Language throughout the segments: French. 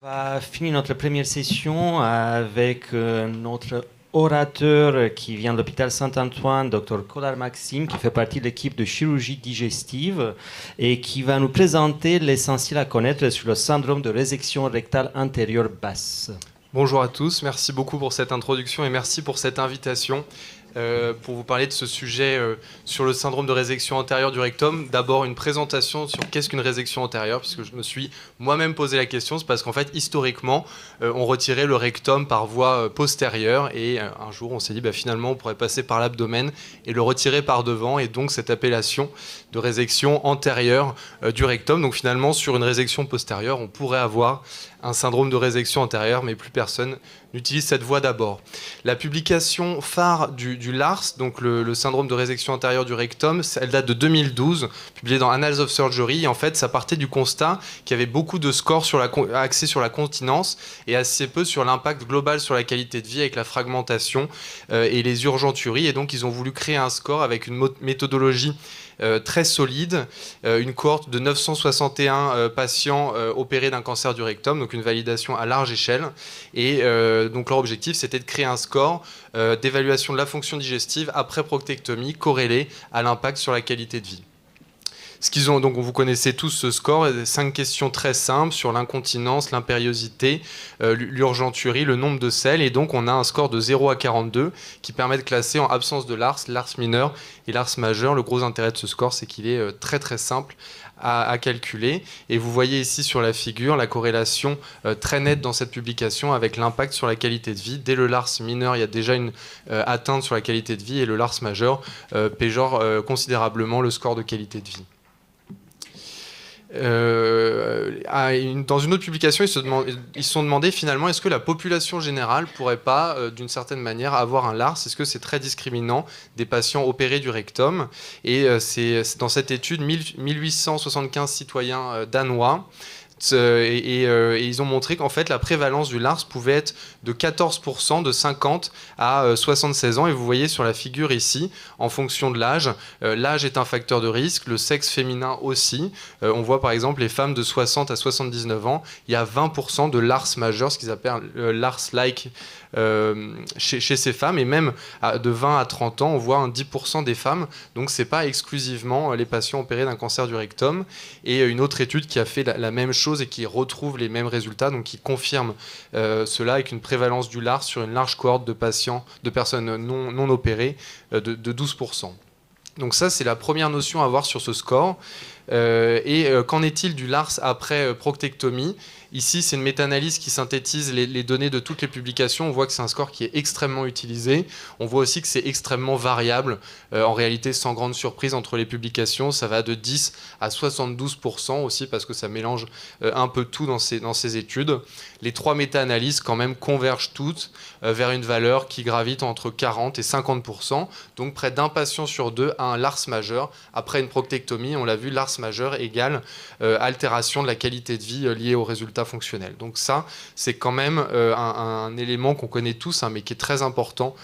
On va finir notre première session avec notre orateur qui vient de l'hôpital Saint-Antoine, Dr Collard Maxime, qui fait partie de l'équipe de chirurgie digestive et qui va nous présenter l'essentiel à connaître sur le syndrome de résection rectale antérieure basse. Bonjour à tous, merci beaucoup pour cette introduction et merci pour cette invitation. Pour vous parler de ce sujet sur le syndrome de résection antérieure du rectum. D'abord une présentation sur qu'est-ce qu'une résection antérieure, puisque je me suis moi-même posé la question. C'est parce qu'en fait, historiquement, on retirait le rectum par voie postérieure et un jour, on s'est dit finalement, on pourrait passer par l'abdomen et le retirer par devant, et donc cette appellation de résection antérieure du rectum. Donc finalement, sur une résection postérieure, on pourrait avoir un syndrome de résection antérieure, mais plus personne n'utilise cette voie d'abord. La publication phare du LARS, donc le syndrome de résection antérieure du rectum, elle date de 2012, publiée dans Annals of Surgery. Et en fait, ça partait du constat qu'il y avait beaucoup de scores axés sur la continence et assez peu sur l'impact global sur la qualité de vie avec la fragmentation et les urgenturies. Et donc, ils ont voulu créer un score avec une méthodologie très solide, une cohorte de 961 patients opérés d'un cancer du rectum, donc une validation à large échelle. Et donc leur objectif, c'était de créer un score d'évaluation de la fonction digestive après proctectomie corrélé à l'impact sur la qualité de vie. Ce qu'ils ont, donc vous connaissez tous ce score, 5 questions très simples sur l'incontinence, l'impériosité, l'urgenturie, le nombre de selles, et donc on a un score de 0 à 42 qui permet de classer en absence de l'ARS mineur et l'ARS majeur. Le gros intérêt de ce score, c'est qu'il est très très simple à calculer, et vous voyez ici sur la figure la corrélation très nette dans cette publication avec l'impact sur la qualité de vie. Dès le LARS mineur, il y a déjà une atteinte sur la qualité de vie, et le LARS majeur péjore considérablement le score de qualité de vie. Dans une autre publication, ils se sont demandé finalement est-ce que la population générale pourrait pas, d'une certaine manière, avoir un LARS. Est-ce que c'est très discriminant des patients opérés du rectum? Et c'est dans cette étude 1875 citoyens danois. Et ils ont montré qu'en fait la prévalence du LARS pouvait être de 14% de 50 à 76 ans, et vous voyez sur la figure ici, en fonction de l'âge, l'âge est un facteur de risque, le sexe féminin aussi. On voit par exemple les femmes de 60 à 79 ans, il y a 20% de LARS majeur, ce qu'ils appellent LARS-like chez ces femmes, et même de 20 à 30 ans, on voit un 10% des femmes, donc c'est pas exclusivement les patients opérés d'un cancer du rectum. Et une autre étude qui a fait la même chose et qui retrouve les mêmes résultats, donc qui confirme cela avec une prévalence du LARS sur une large cohorte de personnes non opérées de 12%. Donc ça, c'est la première notion à avoir sur ce score. Qu'en est-il du LARS après proctectomie? Ici, c'est une méta-analyse qui synthétise les données de toutes les publications. On voit que c'est un score qui est extrêmement utilisé. On voit aussi que c'est extrêmement variable. En réalité, sans grande surprise entre les publications, ça va de 10 à 72% aussi, parce que ça mélange un peu tout dans ces études. Les 3 méta-analyses, quand même, convergent toutes vers une valeur qui gravite entre 40 et 50%. Donc, près d'un patient sur 2 a un LARS majeur. Après une proctectomie, on l'a vu, LARS majeur égale altération de la qualité de vie liée aux résultats fonctionnels. Donc ça, c'est quand même un élément qu'on connaît tous, mais qui est très important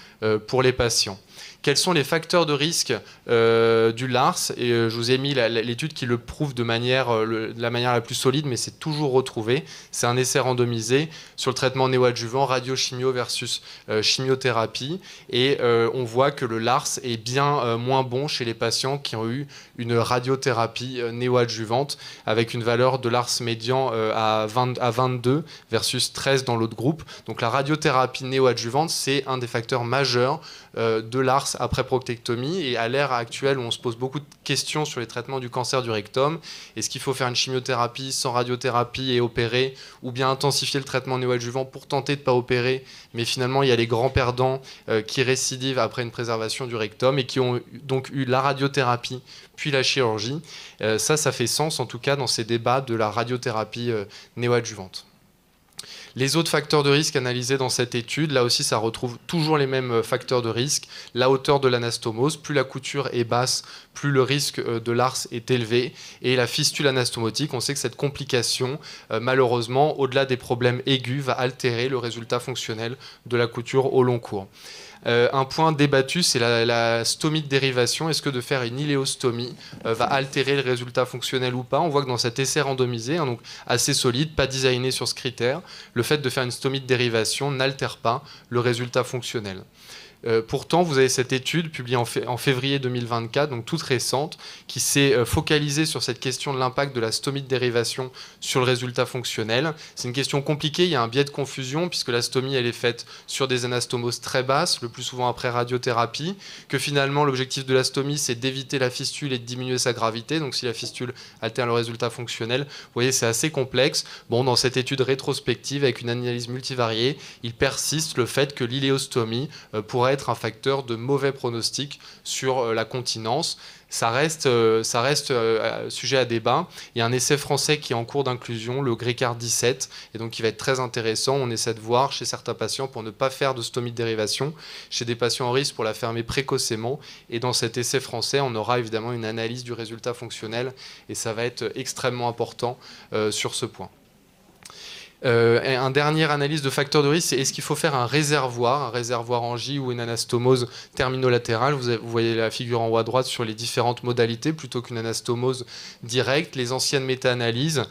pour les patients. Quels sont les facteurs de risque du LARS? Et je vous ai mis l'étude qui le prouve de la manière la plus solide, mais c'est toujours retrouvé. C'est un essai randomisé sur le traitement néoadjuvant, radiochimio versus chimiothérapie. Et on voit que le LARS est bien moins bon chez les patients qui ont eu une radiothérapie néoadjuvante, avec une valeur de LARS médian à 22 versus 13 dans l'autre groupe. Donc la radiothérapie néoadjuvante, c'est un des facteurs majeurs de LARS après proctectomie. Et à l'ère actuelle où on se pose beaucoup de questions sur les traitements du cancer du rectum, est-ce qu'il faut faire une chimiothérapie sans radiothérapie et opérer, ou bien intensifier le traitement néoadjuvant pour tenter de ne pas opérer, mais finalement il y a les grands perdants qui récidivent après une préservation du rectum et qui ont donc eu la radiothérapie puis la chirurgie. Ça fait sens en tout cas dans ces débats de la radiothérapie néoadjuvante. Les autres facteurs de risque analysés dans cette étude, là aussi ça retrouve toujours les mêmes facteurs de risque. La hauteur de l'anastomose, plus la couture est basse, plus le risque de LARS est élevé. Et la fistule anastomotique, on sait que cette complication, malheureusement, au-delà des problèmes aigus, va altérer le résultat fonctionnel de la couture au long cours. Un point débattu, c'est la stomie de dérivation. Est-ce que de faire une iléostomie va altérer le résultat fonctionnel ou pas? On voit que dans cet essai randomisé, donc assez solide, pas designé sur ce critère, le fait de faire une stomie de dérivation n'altère pas le résultat fonctionnel. Pourtant, vous avez cette étude publiée en février 2024, donc toute récente, qui s'est focalisée sur cette question de l'impact de la stomie de dérivation sur le résultat fonctionnel. C'est une question compliquée, il y a un biais de confusion, puisque la stomie, elle est faite sur des anastomoses très basses, le plus souvent après radiothérapie, que finalement, l'objectif de la stomie, c'est d'éviter la fistule et de diminuer sa gravité. Donc, si la fistule altère le résultat fonctionnel, vous voyez, c'est assez complexe. Bon, dans cette étude rétrospective, avec une analyse multivariée, il persiste le fait que l'iléostomie pourrait être un facteur de mauvais pronostic sur la continence. Ça reste sujet à débat. Il y a un essai français qui est en cours d'inclusion, le Grécard 17, et donc qui va être très intéressant. On essaie de voir chez certains patients pour ne pas faire de stomie de dérivation, chez des patients en risque pour la fermer précocement. Et dans cet essai français, on aura évidemment une analyse du résultat fonctionnel, et ça va être extrêmement important sur ce point. Un dernière analyse de facteurs de risque, c'est est-ce qu'il faut faire un réservoir en J ou une anastomose terminolatérale. Vous voyez la figure en haut à droite sur les différentes modalités plutôt qu'une anastomose directe. Les anciennes méta-analyses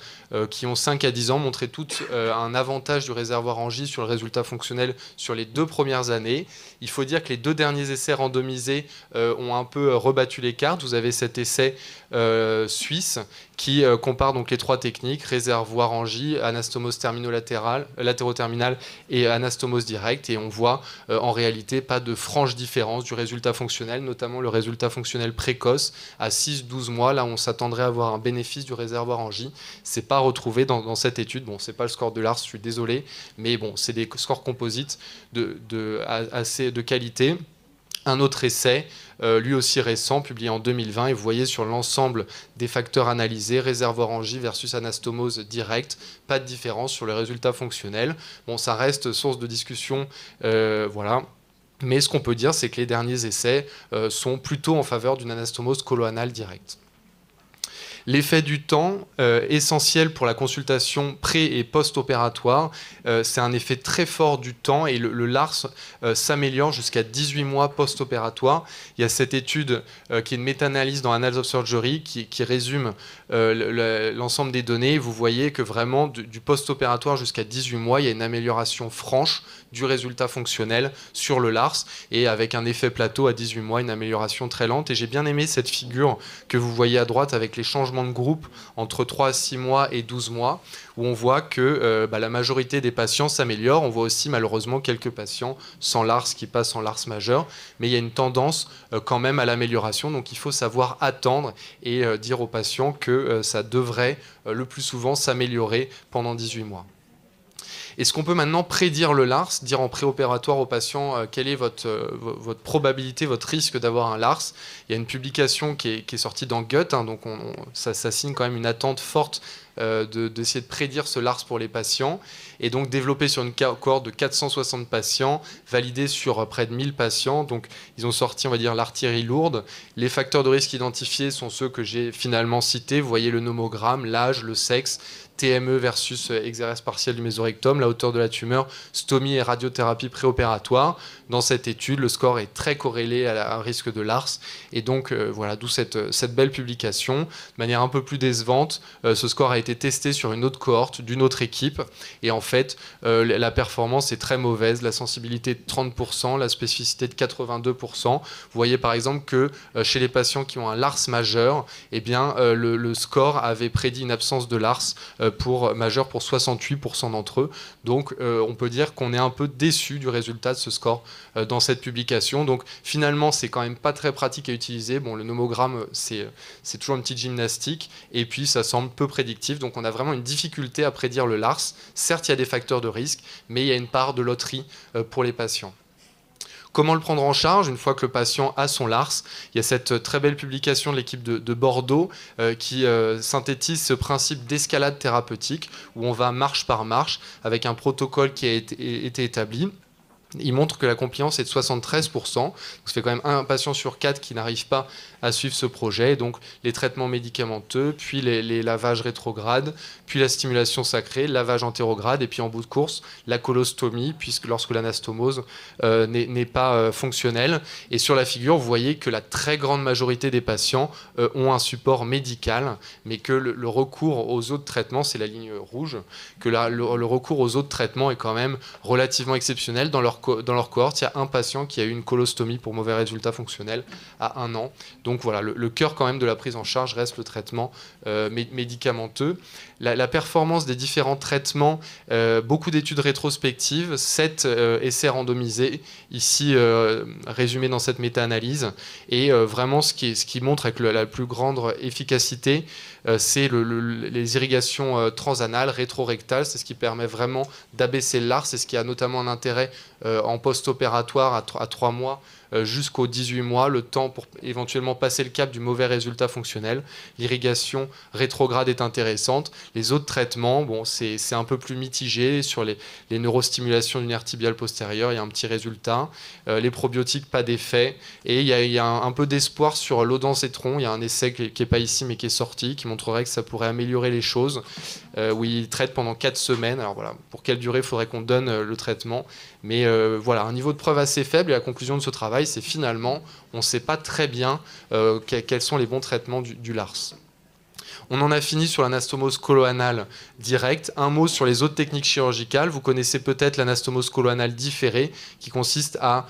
qui ont 5 à 10 ans montraient toutes un avantage du réservoir en J sur le résultat fonctionnel sur les 2 premières années. Il faut dire que les 2 derniers essais randomisés ont un peu rebattu les cartes. Vous avez cet essai suisse qui compare donc les 3 techniques, réservoir en J, anastomose latéroterminale et anastomose directe, et on voit en réalité pas de franche différence du résultat fonctionnel, notamment le résultat fonctionnel précoce à 6-12 mois, là où on s'attendrait à avoir un bénéfice du réservoir en J. C'est pas retrouvé dans cette étude. Bon, c'est pas le score de Lars, je suis désolé, mais bon, c'est des scores composites assez de qualité. Un autre essai, lui aussi récent, publié en 2020, et vous voyez sur l'ensemble des facteurs analysés, réservoir en J versus anastomose directe, pas de différence sur le résultat fonctionnel. Bon, ça reste source de discussion, voilà. Mais ce qu'on peut dire, c'est que les derniers essais sont plutôt en faveur d'une anastomose coloanale directe. L'effet du temps, essentiel pour la consultation pré- et post-opératoire, c'est un effet très fort du temps, et le LARS s'améliore jusqu'à 18 mois post-opératoire. Il y a cette étude qui est une méta-analyse dans Annals of Surgery qui résume l'ensemble des données. Vous voyez que vraiment du post-opératoire jusqu'à 18 mois, il y a une amélioration franche du résultat fonctionnel sur le LARS, et avec un effet plateau à 18 mois, une amélioration très lente. Et j'ai bien aimé cette figure que vous voyez à droite avec les changements de groupe entre 3 à 6 mois et 12 mois, où on voit que la majorité des patients s'améliorent. On voit aussi malheureusement quelques patients sans LARS qui passent en LARS majeur, mais il y a une tendance quand même à l'amélioration, donc il faut savoir attendre et dire aux patients que ça devrait le plus souvent s'améliorer pendant 18 mois. Est-ce qu'on peut maintenant prédire le LARS, dire en préopératoire aux patients quelle est votre probabilité, votre risque d'avoir un LARS? Il y a une publication qui est sortie dans Gut, donc ça signe quand même une attente forte d'essayer de prédire ce LARS pour les patients, et donc développé sur une cohorte de 460 patients, validé sur près de 1000 patients. Donc ils ont sorti, on va dire, l'artillerie lourde. Les facteurs de risque identifiés sont ceux que j'ai finalement cités. Vous voyez le nomogramme, l'âge, le sexe, TME versus exérèse partiel du mésorectum, la hauteur de la tumeur, stomie et radiothérapie préopératoire. Dans cette étude, le score est très corrélé à un risque de LARS, et donc voilà, d'où cette belle publication. De manière un peu plus décevante, ce score a été testé sur une autre cohorte d'une autre équipe, et en fait la performance est très mauvaise, la sensibilité de 30%, la spécificité de 82%. Vous voyez par exemple que chez les patients qui ont un LARS majeur, eh bien, le score avait prédit une absence de LARS majeur pour 68% d'entre eux. Donc on peut dire qu'on est un peu déçu du résultat de ce score dans cette publication. Donc finalement, c'est quand même pas très pratique à utiliser. Bon, le nomogramme, c'est toujours une petite gymnastique, et puis ça semble peu prédictif. Donc on a vraiment une difficulté à prédire le LARS. Certes, il y a des facteurs de risque, mais il y a une part de loterie pour les patients. Comment le prendre en charge une fois que le patient a son LARS? Il y a cette très belle publication de l'équipe de Bordeaux qui synthétise ce principe d'escalade thérapeutique, où on va marche par marche avec un protocole qui a été établi. Il montre que la compliance est de 73%. Donc ça fait quand même un patient sur 4 qui n'arrive pas à suivre ce projet. Donc les traitements médicamenteux, puis les lavages rétrogrades, puis la stimulation sacrée, le lavage antérograde, et puis en bout de course, la colostomie, puisque lorsque l'anastomose n'est pas fonctionnelle. Et sur la figure, vous voyez que la très grande majorité des patients ont un support médical, mais que le recours aux autres traitements, c'est la ligne rouge, que le recours aux autres traitements est quand même relativement exceptionnel. Dans leur cohorte, il y a un patient qui a eu une colostomie pour mauvais résultat fonctionnel à 1 an. Donc voilà, le cœur quand même de la prise en charge reste le traitement médicamenteux. La performance des différents traitements, beaucoup d'études rétrospectives, 7 essais randomisés, ici résumés dans cette méta-analyse. Et vraiment, ce qui montre avec la plus grande efficacité, c'est les irrigations transanales, rétrorectales. C'est ce qui permet vraiment d'abaisser le lard. C'est ce qui a notamment un intérêt en post-opératoire à 3 mois jusqu'aux 18 mois, le temps pour éventuellement passer le cap du mauvais résultat fonctionnel. L'irrigation rétrograde est intéressante. Les autres traitements, bon, c'est un peu plus mitigé. Sur les neurostimulations du nerf tibial postérieur, il y a un petit résultat. Les probiotiques, pas d'effet. Et il y a un peu d'espoir sur l'odensétron. Il y a un essai qui n'est pas ici, mais qui est sorti, qui montrerait que ça pourrait améliorer les choses, où il traite pendant 4 semaines. Alors voilà, pour quelle durée il faudrait qu'on donne le traitement. Mais voilà, un niveau de preuve assez faible. Et la conclusion de ce travail, c'est finalement, on ne sait pas très bien quels sont les bons traitements du LARS. On en a fini sur l'anastomose colo-anale directe. Un mot sur les autres techniques chirurgicales. Vous connaissez peut-être l'anastomose colo-anale différée, qui consiste à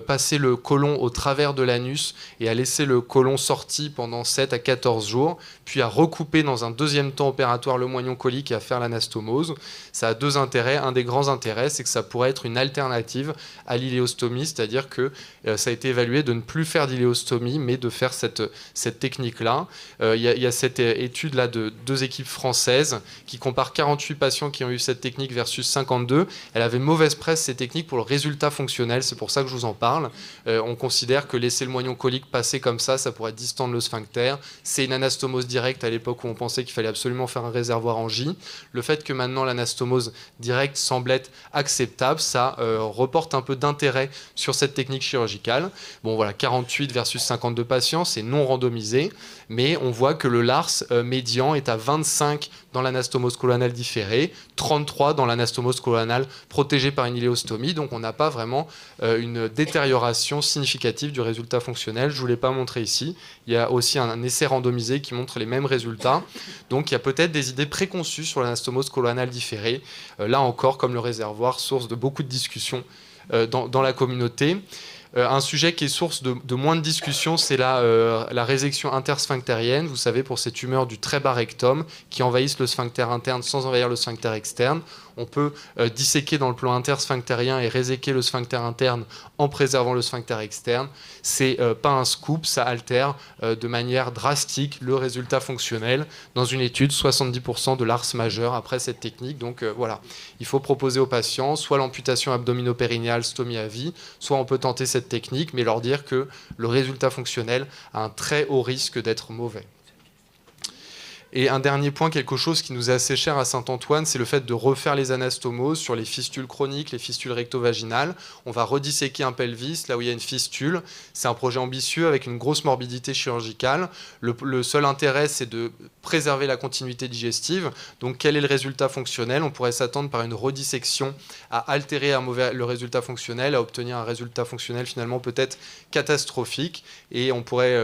passer le côlon au travers de l'anus et à laisser le côlon sorti pendant 7 à 14 jours, puis à recouper dans un deuxième temps opératoire le moignon colique et à faire l'anastomose. Ça a 2 intérêts. Un des grands intérêts, c'est que ça pourrait être une alternative à l'iléostomie, c'est-à-dire que ça a été évalué de ne plus faire d'iléostomie, mais de faire cette technique-là. Il y a cette étude là de 2 équipes françaises qui comparent 48 patients qui ont eu cette technique versus 52. Elle avait mauvaise presse, ces techniques, pour le résultat fonctionnel. C'est pour ça que je vous en parle. On considère que laisser le moignon colique passer comme ça pourrait distendre le sphincter. C'est une anastomose directe à l'époque où on pensait qu'il fallait absolument faire un réservoir en J. Le fait que maintenant l'anastomose directe semble être acceptable, ça reporte un peu d'intérêt sur cette technique chirurgicale. Bon voilà, 48 versus 52 patients, c'est non randomisé, mais on voit que le LARS médian est à 25 dans l'anastomose colo-anale différée, 33 dans l'anastomose colo-anale protégée par une iléostomie. Donc on n'a pas vraiment une détérioration significative du résultat fonctionnel. Je ne vous l'ai pas montré ici. Il y a aussi un essai randomisé qui montre les mêmes résultats. Donc il y a peut-être des idées préconçues sur l'anastomose colo-anale différée. Là encore, comme le réservoir, source de beaucoup de discussions dans la communauté. Un sujet qui est source de moins de discussion, c'est la résection intersphinctérienne. Vous savez, pour ces tumeurs du très bas rectum qui envahissent le sphincter interne sans envahir le sphincter externe. On peut disséquer dans le plan intersphinctérien et réséquer le sphincter interne en préservant le sphincter externe. C'est pas un scoop, ça altère de manière drastique le résultat fonctionnel. Dans une étude, 70% de l'ARS majeur après cette technique. Donc voilà, il faut proposer aux patients soit l'amputation abdominopérinéale, stomie à vie, soit on peut tenter cette technique, mais leur dire que le résultat fonctionnel a un très haut risque d'être mauvais. Et un dernier point, quelque chose qui nous est assez cher à Saint-Antoine, c'est le fait de refaire les anastomoses sur les fistules chroniques, les fistules recto-vaginales. On va redisséquer un pelvis là où il y a une fistule. C'est un projet ambitieux avec une grosse morbidité chirurgicale. Le seul intérêt, c'est de préserver la continuité digestive. Donc quel est le résultat fonctionnel? On pourrait s'attendre par une redissection à altérer le résultat fonctionnel, à obtenir un résultat fonctionnel finalement peut-être catastrophique. Et on pourrait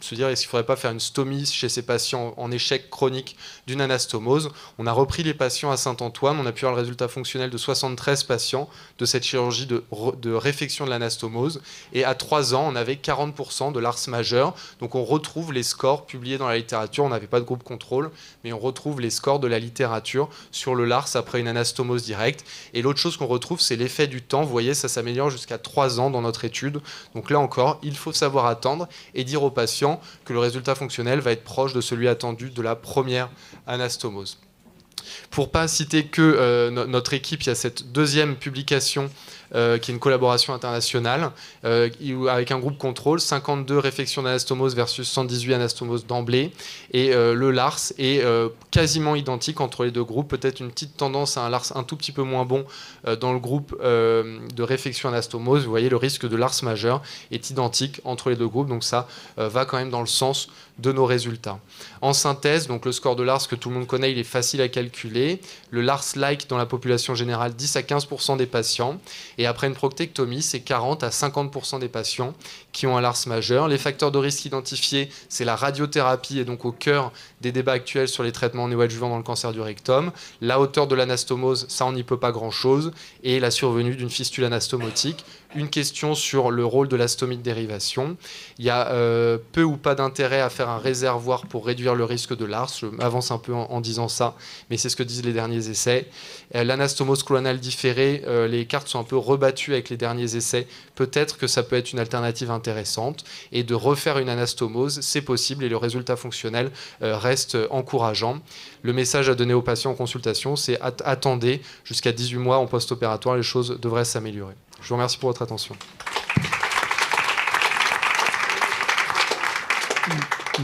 se dire, est-ce qu'il ne faudrait pas faire une stomie chez ces patients en échec chronique d'une anastomose? On a repris les patients à Saint-Antoine, on a pu avoir le résultat fonctionnel de 73 patients de cette chirurgie de réfection de l'anastomose, et à 3 ans, on avait 40% de l'ARS majeur. Donc on retrouve les scores publiés dans la littérature, on n'avait pas de groupe contrôle, mais on retrouve les scores de la littérature sur le LARS après une anastomose directe. Et l'autre chose qu'on retrouve, c'est l'effet du temps. Vous voyez, ça s'améliore jusqu'à 3 ans dans notre étude. Donc là encore, il faut savoir attendre et dire aux patients que le résultat fonctionnel va être proche de celui attendu de la première anastomose. Pour pas citer que notre équipe, il y a cette deuxième publication qui est une collaboration internationale avec un groupe contrôle, 52 réflexions d'anastomose versus 118 anastomoses d'emblée. Et le LARS est quasiment identique entre les deux groupes. Peut-être une petite tendance à un LARS un tout petit peu moins bon dans le groupe de réflexion anastomose. Vous voyez, le risque de LARS majeur est identique entre les deux groupes. Donc ça va quand même dans le sens de nos résultats. En synthèse, donc le score de LARS que tout le monde connaît, il est facile à calculer. Le LARS-like dans la population générale, 10 à 15% des patients. Et après une proctectomie, c'est 40 à 50% des patients qui ont un LARS majeur. Les facteurs de risque identifiés, c'est la radiothérapie et donc au cœur des débats actuels sur les traitements néoadjuvants dans le cancer du rectum. La hauteur de l'anastomose, ça on n'y peut pas grand-chose. Et la survenue d'une fistule anastomotique. Une question sur le rôle de la stomie de dérivation. Il y a peu ou pas d'intérêt à faire un réservoir pour réduire le risque de LARS. Je m'avance un peu en disant ça, mais c'est ce que disent les derniers essais. L'anastomose clonale différée, les cartes sont un peu rebattues avec les derniers essais. Peut-être que ça peut être une alternative intéressante. Et de refaire une anastomose, c'est possible et le résultat fonctionnel reste encourageant. Le message à donner aux patients en consultation, c'est attendez jusqu'à 18 mois en post-opératoire, les choses devraient s'améliorer. Je vous remercie pour votre attention.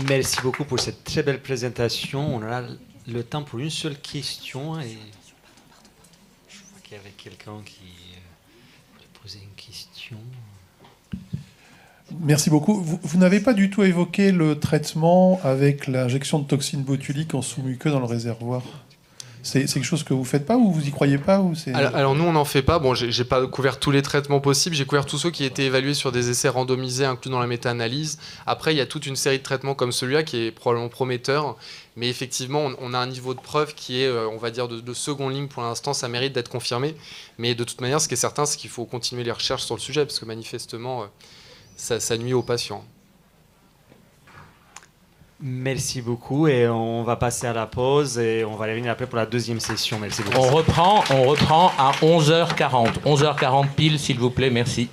Merci beaucoup pour cette très belle présentation. On aura le temps pour une seule question. Et je vois qu'il y avait quelqu'un qui voulait poser une question. Merci beaucoup. Vous n'avez pas du tout évoqué le traitement avec l'injection de toxine botulique en sous-muqueux dans le réservoir. C'est quelque chose que vous ne faites pas ou vous y croyez pas ou alors nous, on n'en fait pas. Bon, j'ai pas couvert tous les traitements possibles. J'ai couvert tous ceux qui étaient évalués sur des essais randomisés inclus dans la méta-analyse. Après, il y a toute une série de traitements comme celui-là qui est probablement prometteur. Mais effectivement, on a un niveau de preuve qui est, on va dire, de seconde ligne pour l'instant. Ça mérite d'être confirmé. Mais de toute manière, ce qui est certain, c'est qu'il faut continuer les recherches sur le sujet parce que manifestement, ça nuit aux patients. Merci beaucoup et on va passer à la pause et on va revenir après pour la deuxième session. Merci beaucoup. On reprend à 11h40. 11h40 pile, s'il vous plaît, merci.